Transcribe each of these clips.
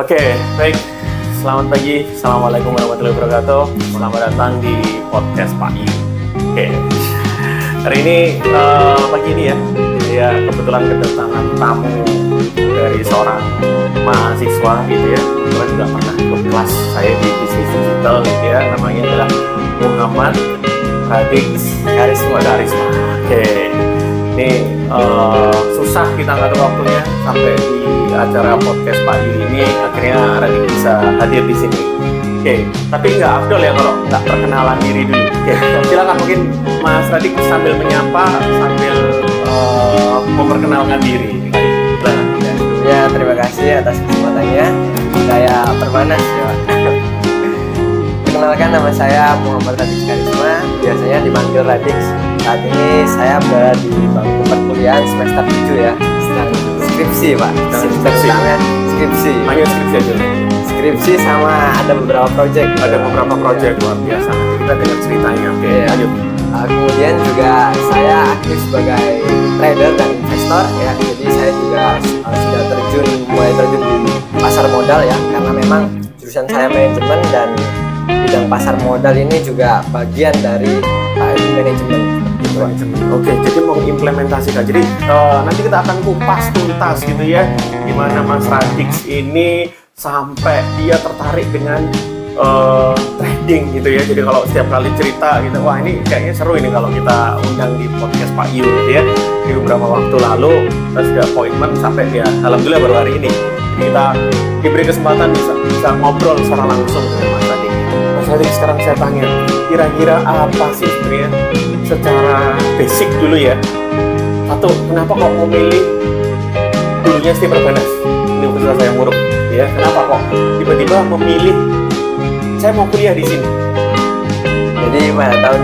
Oke, baik. Selamat pagi. Assalamualaikum warahmatullahi wabarakatuh. Selamat datang di podcast Pak Yu. Oke. Hari ini pagi ini ya. Saya kebetulan kedatangan tamu dari seorang mahasiswa gitu ya. Kebetulan juga pernah ikut kelas saya di bisnis digital gitu ya. Namanya adalah Muhammad Radix Karisma. Oke. Ini susah kita ngatur waktunya sampai di acara podcast Pak Yu ini akhirnya Radix bisa hadir di sini. Oke, tapi nggak afdol ya kalau nggak perkenalan diri dulu. Oke, silakan mungkin Mas Radix sambil menyapa sambil memperkenalkan diri. Silakan. Ya, terima kasih atas kesempatannya. Saya Perbanas ya. Perkenalkan, nama saya Muhammad Radix Karisma, biasanya dipanggil Radix. Saat ini saya berada di bangku perkuliahan semester 7 ya, sedang skripsi Pak. Skripsi. Hanya skripsi aja. Skripsi sama ada beberapa proyek. Ada beberapa proyek luar biasa. Nanti kita dengar ceritanya. Oke, Ya. lanjut. Kemudian juga saya aktif sebagai trader dan investor ya. Jadi saya juga sudah mulai terjun di pasar modal ya, karena memang jurusan saya manajemen dan bidang pasar modal ini juga bagian dari manajemen. Oke, jadi mau implementasikan. Jadi nanti kita akan kupas tuntas gitu ya, gimana Mas Radix ini sampai dia tertarik dengan trading gitu ya. Jadi kalau setiap kali cerita gitu, wah ini kayaknya seru ini kalau kita undang di podcast Pak Yu gitu ya. Di beberapa waktu lalu kita sudah appointment sampai ya, alhamdulillah baru hari ini. Jadi kita diberi kesempatan bisa ngobrol secara langsung dengan Mas Radix. Mas Radix, sekarang saya tanya, kira-kira apa sih sebenarnya secara basic dulu ya? Satu, kenapa kok memilih dulunya Steve Perbanas? Ini universitas saya Muruk ya. Kenapa kok tiba-tiba memilih saya mau kuliah di sini? Jadi pada tahun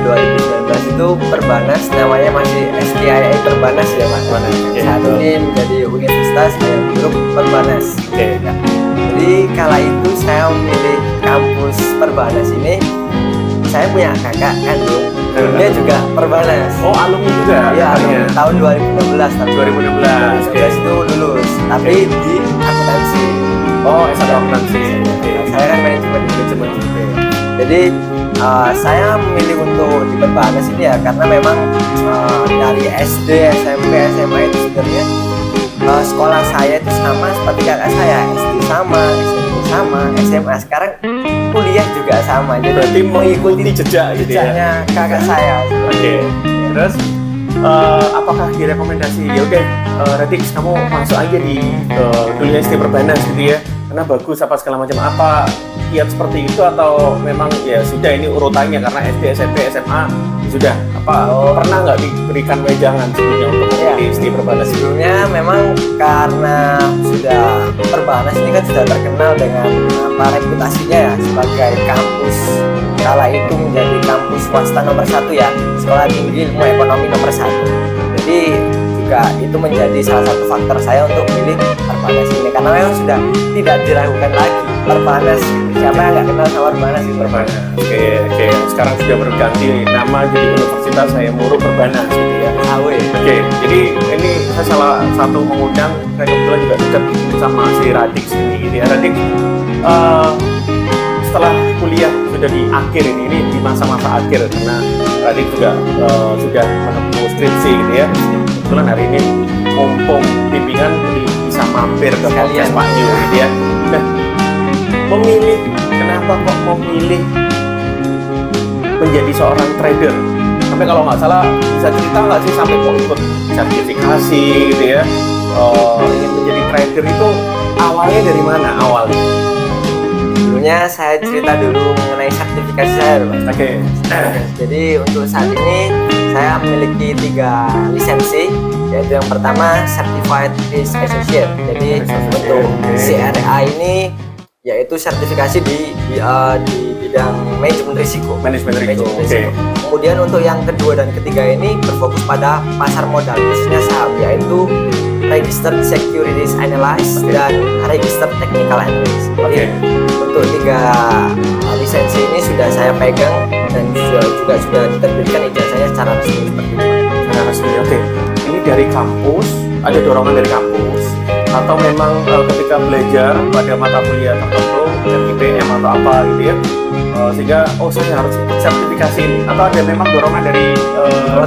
2019 itu Perbanas namanya masih STIA Perbanas ya Mas. Okay, saat ini menjadi Universitas Grup Perbanas. Oke. Ya. Jadi kala itu saya memilih kampus Perbanas ini. Saya punya kakak kandung, dia juga Perbanas. Oh, alumni juga? Iya, tahun 2016. Tahun 2016. 2016 itu lulus, tapi di akuntansi. Oh, S1 akuntansi. Saya kan manajemen. Jadi saya memilih untuk di Perbanas ini ya karena memang dari SD, SMP, SMA itu sebenarnya sekolah saya itu sama seperti kakak saya. SD sama, SMP sama, SMA sekarang kuliah juga sama. Jadi berarti mengikuti jejaknya kakak saya. Oke. Terus apakah direkomendasi ya udah Radix kamu masuk aja di dunia ST Perbanas gitu ya? Karena bagus apa segala macam, apa kiat seperti itu atau memang ya sudah ini urutannya karena SD, SMP, SMA sudah pernah nggak diberikan wejangan sebelumnya untuk memilih ST Perbanas? Sebelumnya memang karena sudah Perbanas ini kan sudah terkenal dengan reputasinya ya sebagai kampus kala itu menjadi kampus swasta nomor 1 ya, sekolah tinggi ilmu ekonomi nomor 1. Jadi juga itu menjadi salah satu faktor saya untuk memilih Perbanas ini karena memang sudah tidak diragukan lagi Perbanas. Siapa yang nggak kenal sama Perbanas itu? Perbanas. Oke. Sekarang sudah berganti nama jadi Universitas Saya Muruk Perbanas gitu ya. Oke. Jadi ini saya salah satu mengundang, saya kebetulan juga dekat sama si Radix ini gitu ya. Radix setelah kuliah sudah di akhir ini di masa-masa akhir karena Radix juga sudah menempuh skripsi gitu ya. Kebetulan hari ini mumpung bimbingan bisa mampir ke podcast Pak Yu gitu ya. Nah, kenapa kok memilih menjadi seorang trader? Sampai kalau nggak salah bisa cerita nggak sih sampai kok ikut sertifikasi gitu ya? Ingin menjadi trader itu awalnya dari mana awalnya? Dulunya saya cerita dulu mengenai sertifikasi saya Mas. Oke. Jadi untuk saat ini saya memiliki 3 lisensi, yaitu yang pertama Certified Risk Associate. Jadi untuk CRA ini yaitu sertifikasi di bidang manajemen risiko. Oke. Kemudian untuk yang kedua dan ketiga ini berfokus pada pasar modal khususnya saham, yaitu Registered Securities Analyst dan Registered Technical Analyst. Jadi untuk 3 lisensi ini sudah saya pegang dan juga sudah diterbitkan ijazahnya secara resmi seperti itu. Secara resmi. Oke. Ini dari kampus, ada dorongan dari kampus atau memang ketika belajar pada mata kuliah tertentu IPM atau apa gitu ya, sehingga saya harus ikut sertifikasi ini, atau ada memang dorongan dari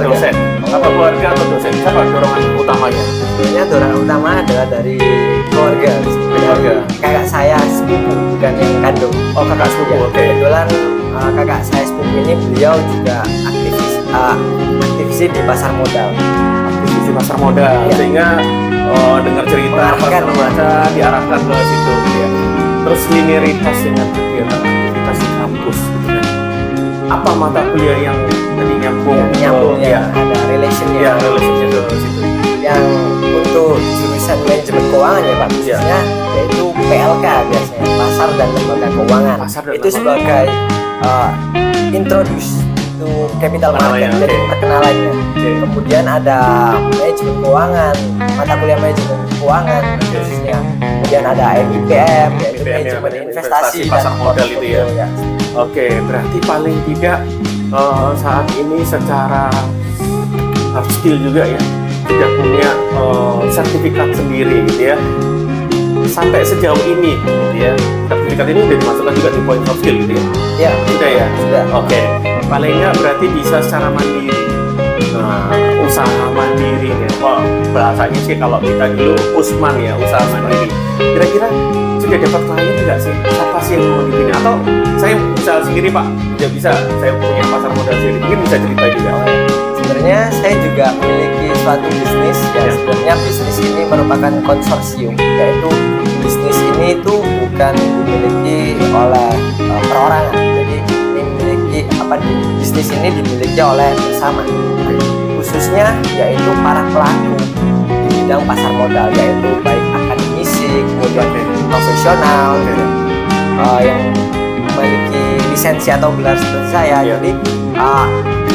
dosen atau keluarga atau dosen? Siapa dorongan utamanya? Sebenarnya dorongan utama adalah dari keluarga. Kakak saya sepupu, bukan yang kandung. Oh, kakak sepupu, oke. Kebetulan kakak saya sepupu ini beliau juga aktivis di pasar modal. Aktivis di pasar modal, Ya. sehingga dengar cerita apa segala macam diarahkan ke situ gitu ya. Terus linearitas dengan kegiatan aktivitas di kampus gitu kan. Apa mata kuliah yang tadi nyambung Ya, ada relationnya. ya relationnya ke situ? Yang untuk jurusan manajemen keuangan ya Pak, khususnya yaitu PLK biasanya, pasar dan lembaga keuangan. Pasar dan Itu lembaga. sebagai introduce to capital market, Perkenalannya, jadi oke. perkenalannya. Oke. Kemudian ada manajemen keuangan, mata kuliah manajemen keuangan khususnya. Kemudian ada MIPM, yaitu MIPM, ya, manajemen investasi investasi pasar dan modal itu ya. portfolio, Oke, berarti paling tidak saat ini secara hard skill juga ya, sudah punya sertifikat sendiri gitu ya. Sampai sejauh ini gitu ya, sertifikat ini udah dimasukkan juga di point soft skill gitu ya? Ya, Sudah ya? sudah. Oke, paling nggak berarti bisa secara mandiri. Nah, usaha mandiri ya. Wah, bahasanya sih kalau kita dulu Usman ya, usaha mandiri. Kira-kira sudah dapat klien nggak sih? Siapa sih yang mau dibina? Atau saya usaha sendiri Pak? Tidak bisa, saya punya pasar modal sendiri. Mungkin bisa cerita juga. Sebenarnya saya juga memiliki suatu bisnis Ya. sebenarnya bisnis ini merupakan konsorsium, yaitu bisnis ini itu bukan dimiliki oleh perorangan, jadi bisnis ini dimiliki oleh bersama, khususnya yaitu para pelaku di bidang pasar modal, yaitu baik akademisi, kemudian profesional yang memiliki lisensi atau gelar seperti saya. Ya. Jadi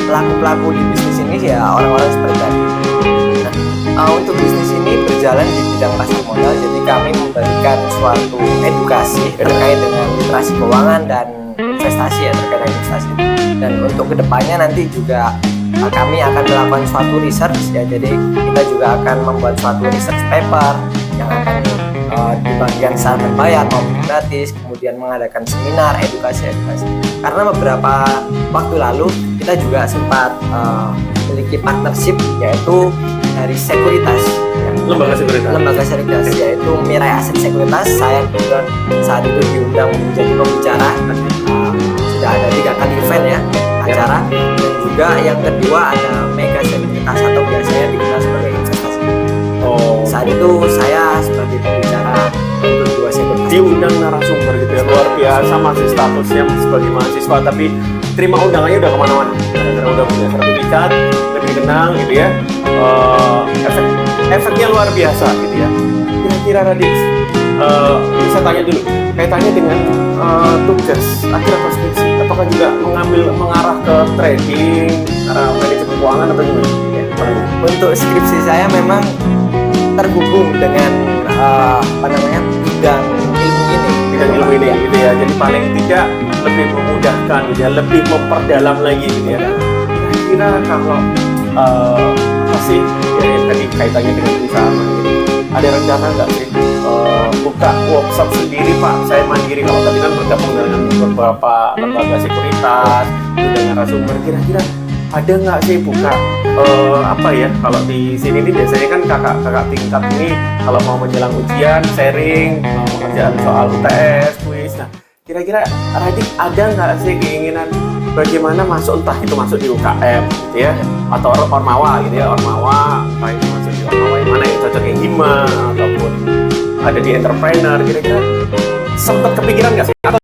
pelaku-pelaku di bisnis ini ya orang-orang seperti tadi. Nah, untuk bisnis ini berjalan di bidang pasar modal, jadi kami memberikan suatu edukasi terkait dengan literasi keuangan dan investasi ya, terkait dengan investasi. Dan untuk kedepannya nanti juga kami akan melakukan suatu research ya, jadi kita juga akan membuat suatu research paper yang akan dibagikan secara berbayar maupun gratis, kemudian mengadakan seminar edukasi. Karena beberapa waktu lalu kita juga sempat memiliki partnership yaitu dari sekuritas ya. Lembaga sekuritas. Yaitu Mirai Aset Sekuritas. Saya kebetulan saat itu diundang menjadi pembicara. Sudah ada 3 kali event ya acara, dan juga yang kedua ada Mega Sekuritas atau biasanya dikenal sebagai investasi. Saat itu saya sebagai pembicara untuk 2 sekuritas. Diundang narasumber gitu ya, luar biasa. Masih statusnya sebagai mahasiswa tapi terima undangannya udah kemana-mana, karena udah punya sertifikat, lebih dikenal gitu ya. Efeknya luar biasa gitu ya. Kira-kira Radix, bisa tanya dulu kaitannya dengan tugas akhir atau skripsi, apakah juga mengarah ke trading, manajemen keuangan atau gimana? Ya, Untuk skripsi saya memang terhubung dengan bidang ilmu ini gitu ya. Jadi paling tidak lebih memudahkan gitu ya, lebih memperdalam lagi gitu ya. Kira-kira kalau apa sih ya, yang tadi kaitannya dengan usaha mandiri, ada rencana nggak sih buka workshop sendiri Pak? Saya mandiri, kalau tadi kan bergabung dengan beberapa lembaga sekuritas, dengan narasumber, kira-kira ada nggak sih buka apa ya, kalau di sini ini biasanya kan kakak tingkat ini kalau mau menjelang ujian sharing pengerjaan soal UTS, kuis. Nah, kira-kira Radix ada nggak sih keinginan bagaimana masuk, entah itu masuk di UKM gitu ya, atau Ormawa gitu ya, Ormawa, entah itu masuk di Ormawa yang mana yang cocoknya Hima ataupun ada di entrepreneur, kira-kira sempat kepikiran nggak sih? Atau